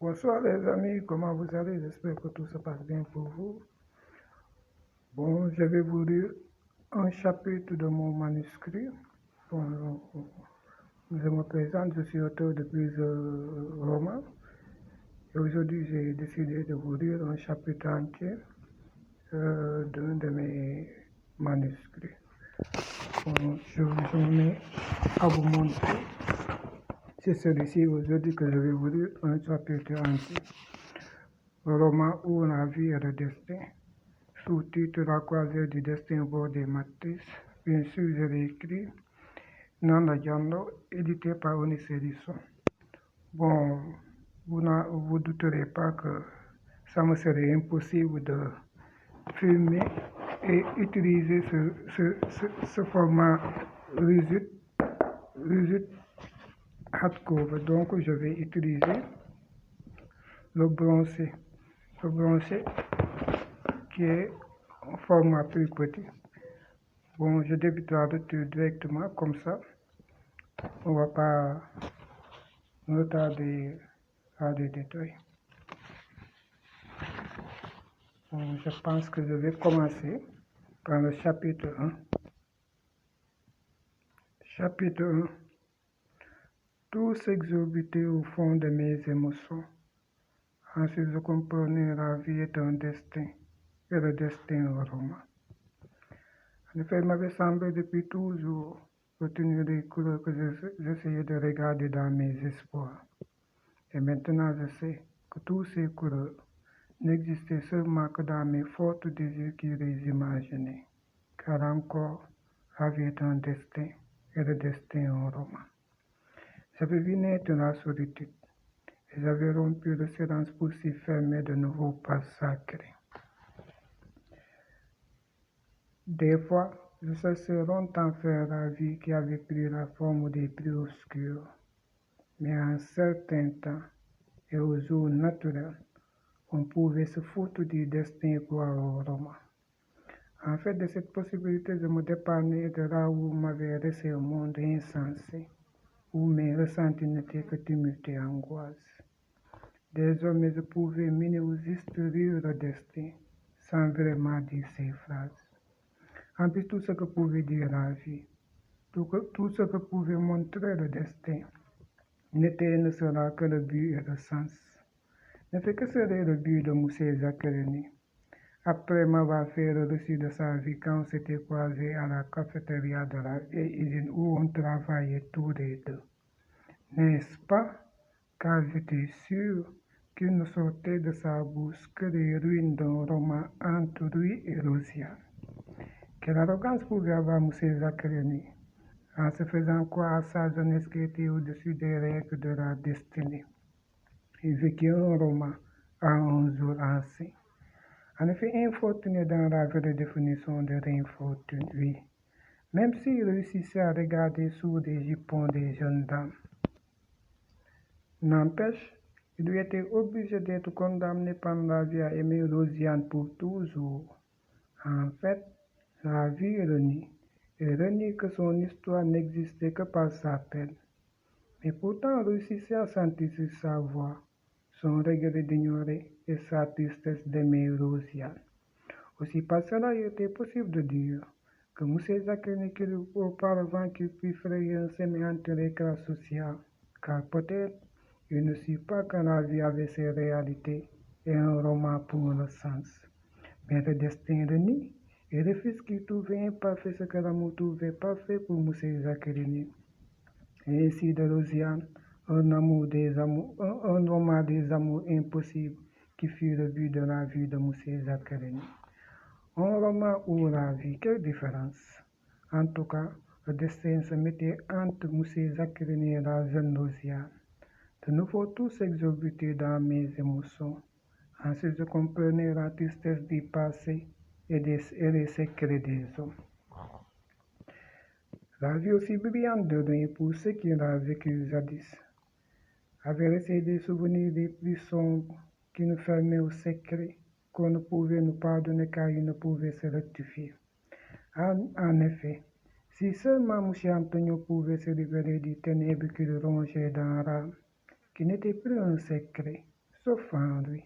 Bonsoir les amis, comment vous allez? J'espère que tout se passe bien pour vous. Bon, je vais vous lire un chapitre de mon manuscrit. Bon, je me présente, je suis auteur de plusieurs romans. Et aujourd'hui, j'ai décidé de vous lire un chapitre entier d'un de mes manuscrits. Bon, je me mets à vous montrer. C'est celui-ci aujourd'hui que je vais vous lire un chapitre entier. Le roman Où la vie et le destin. Sous-titre La croisée du destin au bord des matrices. Bien sûr, je l'ai écrit. Nanda Diallo, édité par Onis Edison. Bon, vous douterez pas que ça me serait impossible de filmer et utiliser ce format rigide hardcover. Donc, je vais utiliser le bronzé. Le bronzé qui est en format plus petit. Bon, je débute la lecture directement comme ça. On ne va pas retarder à des détails. Bon, je pense que je vais commencer par le chapitre 1. Chapitre 1. Tout s'exorbitait au fond de mes émotions. Ainsi je comprenais la vie est un destin et le destin un roman. En effet, il m'avait semblé depuis toujours retenir les couleurs que j'essayais de regarder dans mes espoirs. Et maintenant je sais que tous ces couleurs n'existaient seulement que dans mes fortes désirs qui les imaginaient. Car encore, la vie est un destin et le destin un roman. J'avais vu naître la solitude et j'avais rompu le silence pour s'y fermer de nouveaux pas sacrés. Des fois, je cherchais longtemps faire la vie qui avait pris la forme des plus obscurs. Mais en un certain temps et aux jours naturels, on pouvait se foutre du destin et croire au roman. En fait, de cette possibilité, je me dépannais de là où m'avait laissé un monde insensé, où mes ressentis n'étaient que tumulte et angoisse. Désormais, je pouvais mener ou juste rire le destin, sans vraiment dire ces phrases. En plus, tout ce que pouvait dire la vie, tout ce que pouvait montrer le destin, n'était et ne sera que le but et le sens. Mais que serait le but de Moussé Zakareni? Après m'avoir fait le récit de sa vie quand on s'était croisés à la cafétéria de la vieille usine où on travaillait tous les deux. N'est-ce pas? Car j'étais sûr qu'il ne sortait de sa bouche que les ruines d'un roman entre lui et Rosiane. Quelle arrogance pouvait avoir Moussé Zakareni en se faisant croire à sa jeunesse qui était au-dessus des règles de la destinée. Il vécut un roman à un jour ancien. En effet, infortuné dans la vraie définition de l'infortune, oui. Même s'il réussissait à regarder sous les jupons des jeunes dames. N'empêche, il lui était obligé d'être condamné par la vie à aimer Rosiane pour toujours. En fait, la vie renie, et renie que son histoire n'existait que par sa peine. Mais pourtant réussissait à sentir sur sa voix son regret d'ignorer et sa tristesse d'aimer Rosiane. Aussi par cela, il était possible de dire que Moussé Zakareni auparavant qu'il put frayer un chemin entre les classes sociales, car peut-être il ne sut pas que la vie avait ses réalités et un roman pour le sens. Mais le destin renie et refuse qu'il trouvait imparfait ce que l'amour trouvait parfait pour Moussé Zakareni. Et ainsi de Rosiane, un roman des amours impossibles qui fut le but de la vie de Moussé Zakareni. Un roman ou la vie, quelle différence? En tout cas, le destin se mettait entre Moussé Zakareni et la jeune Rosiane. De nouveau, tout s'exorbitait dans mes émotions. Ainsi, je comprenais la tristesse du passé et les secrets des hommes. La vie aussi brillante de loin pour ceux qui l'ont vécu jadis avait laissé des souvenirs les plus sombres qui nous fermaient au secret qu'on ne pouvait nous pardonner car ils ne pouvaient se rectifier. En effet, si seulement M. Antonio pouvait se libérer du ténèbre qui le rongeait dans l'âme, qui n'était plus un secret, sauf Henri,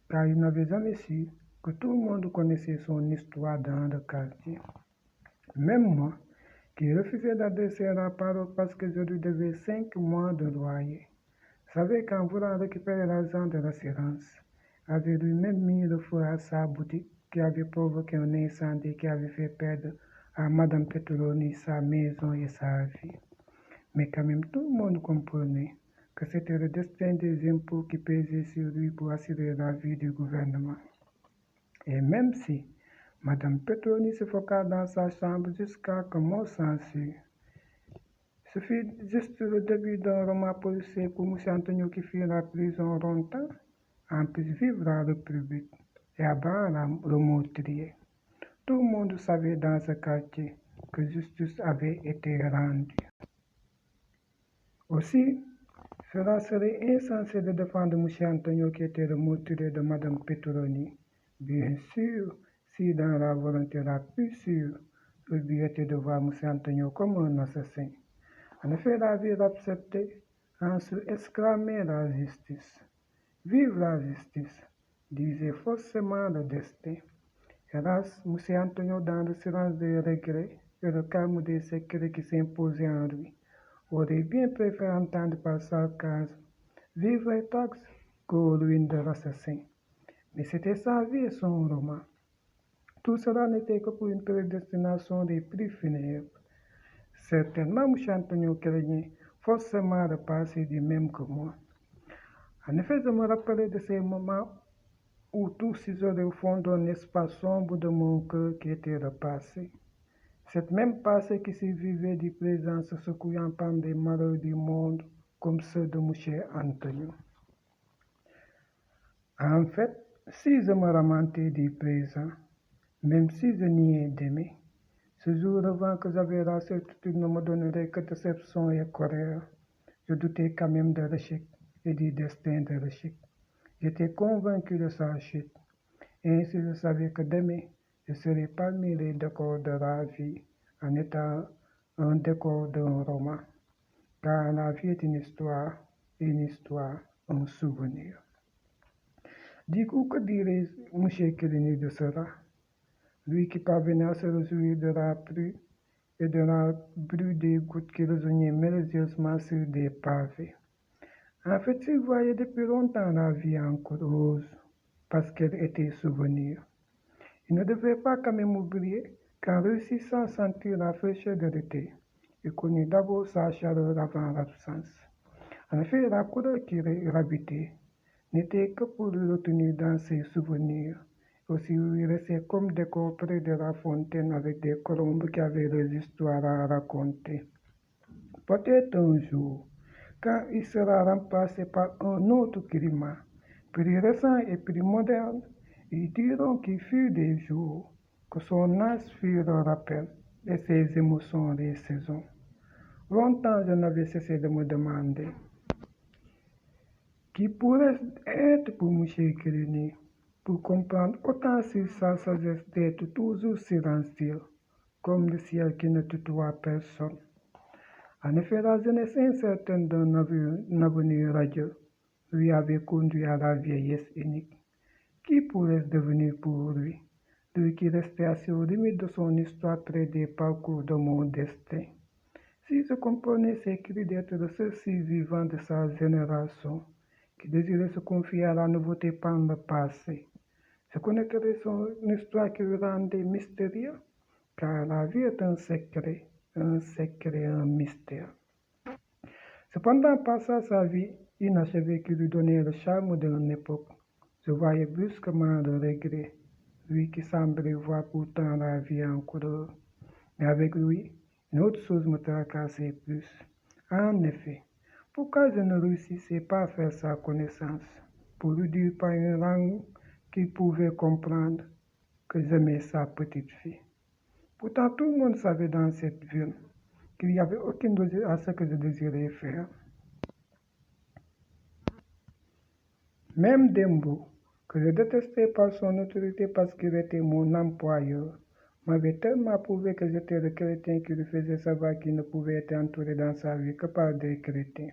car il n'avait jamais su que tout le monde connaissait son histoire dans le quartier. Même moi, qui refusait d'adresser la parole parce que je lui devais 5 mois de loyer, savait qu'en voulant récupérer l'argent de l'assurance, avait lui-même mis le feu à sa boutique qui avait provoqué un incendie qui avait fait perdre à Madame Petroni sa maison et sa vie. Mais quand même tout le monde comprenait que c'était le destin des impôts qui pesait sur lui pour assurer la vie du gouvernement. Et même si Madame Petroni suffoqua dans sa chambre jusqu'à que mort s'ensuit, ce fut juste le début d'un roman policier pour M. Antonio qui fit la prison longtemps, en plus vivre la République et abattre le meurtrier. Tout le monde savait dans ce quartier que justice avait été rendue. Aussi, cela serait insensé de défendre M. Antonio qui était le meurtrier de Mme Petroni. Bien sûr, si dans la volonté la plus sûre, le but était de voir M. Antonio comme un assassin. En effet, la vie l'acceptait, ensuite exclamait la justice. Vive la justice, disait forcément le destin. Hélas, M. Antonio, dans le silence des regrets et le calme des secrets qui s'imposaient en lui, aurait bien préféré entendre par sarcasme « Vive les taxes » qu'aux ruines de l'assassin. Mais c'était sa vie et son roman. Tout cela n'était que pour une prédestination des plus funèbres. Certainement, M. Antonio craignait forcément de passer du même que moi. En effet, je me rappelais de ces moments où tout s'isolait au fond d'un espace sombre de mon cœur qui était le passé. Cette même passé qui se vivait du présent se secouant par des malheurs du monde comme ceux de M. Antonio. En fait, si je me lamentais du présent, même si je niais d'aimer, ce jour avant que j'avais la certitude ne me donnerait que déception et colère. Je doutais quand même de l'échec et du destin de l'échec. J'étais convaincu de sa chute. Ainsi, je savais que demain, je serais parmi les décors de la vie, en étant un décor d'un roman. Car la vie est une histoire, un souvenir. Du coup, que dirait M. Kérini de cela? Lui qui parvenait à se réjouir de la pluie et de la bruit des gouttes qui résonnaient mélodieusement sur des pavés. En fait, il voyait depuis longtemps la vie encore rose, parce qu'elle était souvenir. Il ne devait pas quand même oublier qu'en réussissant à sentir la fraîcheur de l'été, il connut d'abord sa chaleur avant l'absence. En effet, la couleur qui l'habitait n'était que pour le retenir dans ses souvenirs. Aussi, il restait comme décor près de la fontaine avec des colombes qui avaient des histoires à raconter. Peut-être un jour, quand il sera remplacé par un autre climat, plus récent et plus moderne, ils diront qu'il fut des jours, que son âge fut le rappel et ses émotions les saisons. Longtemps, je n'avais cessé de me demander qui pourrait être pour M. Kérini, pour comprendre autant sur sa sagesse d'être toujours silencieux, comme le ciel qui ne tutoie personne. En effet, la jeunesse incertaine d'un avenir radieux lui avait conduit à la vieillesse unique. Qui pourrait devenir pour lui, lui qui restait assis aux limites de son histoire près des parcours de mon destin? Si je comprenais ses cris d'être le seul survivant de sa génération, qui désirait se confier à la nouveauté par le passé, je connaîtrais son histoire qui le rendait mystérieux, car la vie est un secret, un mystère. Cependant, passant sa vie inachevée qui lui donnait le charme d'une époque, je voyais brusquement le regret, lui qui semblait voir pourtant la vie en couleur. Mais avec lui, une autre chose me tracassait plus. En effet, pourquoi je ne réussissais pas à faire sa connaissance, pour lui dire par une langue qu'il pouvait comprendre que j'aimais sa petite fille. Pourtant, tout le monde savait dans cette ville qu'il n'y avait aucune logique à ce que je désirais faire. Même Dembo, que je détestais par son autorité parce qu'il était mon employeur, m'avait tellement prouvé que j'étais le chrétien qui lui faisait savoir qu'il ne pouvait être entouré dans sa vie que par des chrétiens.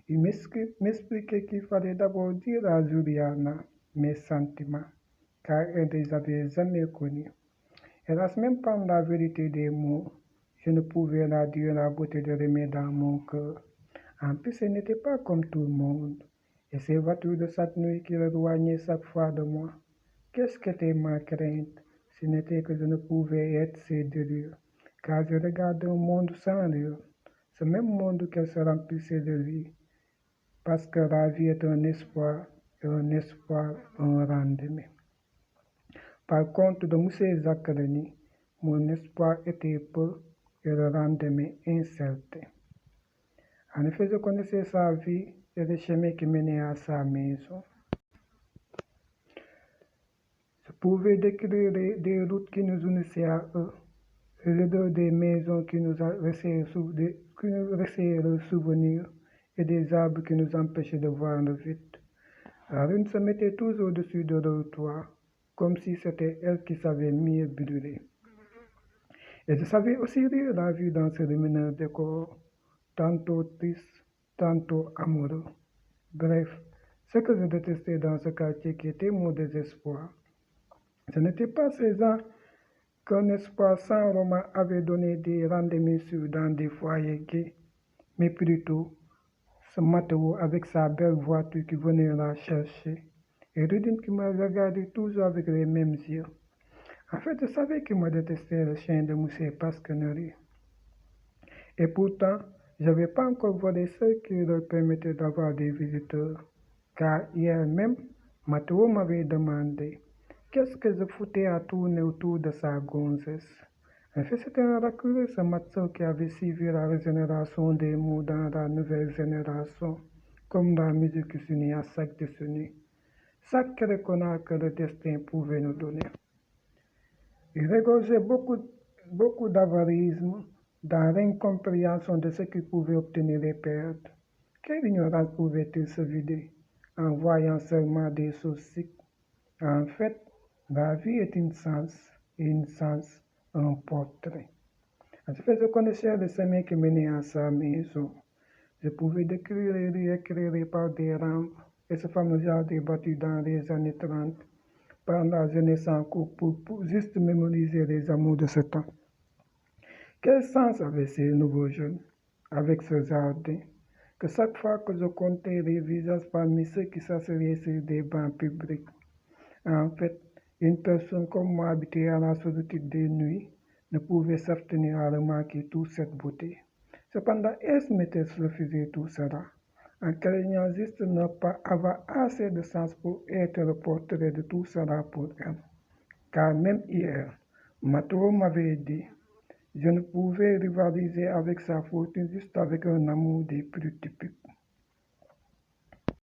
Il m'expliquait qu'il fallait d'abord dire à Juliana mes sentiments, car elle ne les avait jamais connus. Hélas, même par la vérité des mots, je ne pouvais la dire la beauté de l'aimer dans mon cœur. En plus, elle n'était pas comme tout le monde, et ces voitures de cette nuit qui l'éloignaient chaque fois de moi. Qu'est-ce qu'était ma crainte? Ce n'était que je ne pouvais être ses délires, car je regardais un monde sans lui, ce même monde qu'elle se remplissait de lui, parce que la vie est un espoir, et un espoir un rendement. Par contre, de M. Zaccarini, mon espoir était peu et le rendement incertain. En effet, je connaissais sa vie et les chemins qui menaient à sa maison. Je pouvais décrire des routes qui nous unissaient à eux, les odeurs des maisons qui nous laissaient le souvenir et des arbres qui nous empêchaient de voir le vide. La lune se mettait toujours au-dessus de leur toit, comme si c'était elle qui savait mieux brûler. Et je savais aussi lire la vie dans ce lumineux décor, tantôt triste, tantôt amoureux. Bref, ce que je détestais dans ce quartier qui était mon désespoir, ce n'était pas ces ans qu'un espoir sans roman avait donné des rendez-vous sûrs dans des foyers gays, mais plutôt ce matelot avec sa belle voiture qui venait la chercher, et Rudin qui me regardait toujours avec les mêmes yeux. En fait, je savais qu'il me détestait le chien de Moussé Pasquenerie. Et pourtant, je n'avais pas encore volé ce qui leur permettait d'avoir des visiteurs, car hier même, Mathéo m'avait demandé qu'est-ce que je foutais à tourner autour de sa gonzesse. En fait, c'était un raccourci, ce Mathieu qui avait suivi la régénération des mots dans la nouvelle génération, comme la musique qui s'unit à chaque décennie. Sacré connard que le destin pouvait nous donner. Il regorgeait beaucoup d'avarisme dans l'incompréhension de ce qu'il pouvait obtenir et perdre. Quelle ignorance pouvait-il se vider en voyant seulement des choses? En fait, la vie est une sens, un portrait. En fait, je connaissais le chemin qui menait à sa maison. Je pouvais décrire les rues éclairées par des rampes et ce fameux jardin bâti dans les années 30 par la jeunesse en couple pour juste mémoriser les amours de ce temps. Quel sens avaient ces nouveaux jeunes avec ce jardin que chaque fois que je comptais les visages parmi ceux qui s'asseyaient sur des bancs publics, en fait, une personne comme moi habitée à la solitude des nuits ne pouvait s'abstenir à remarquer toute cette beauté. Cependant, elle se mettait à refuser tout cela, en craignant juste de ne pas avoir assez de sens pour être le portrait de tout cela pour elle. Car même hier, Mathéo m'avait dit, je ne pouvais rivaliser avec sa fortune juste avec un amour des plus typiques.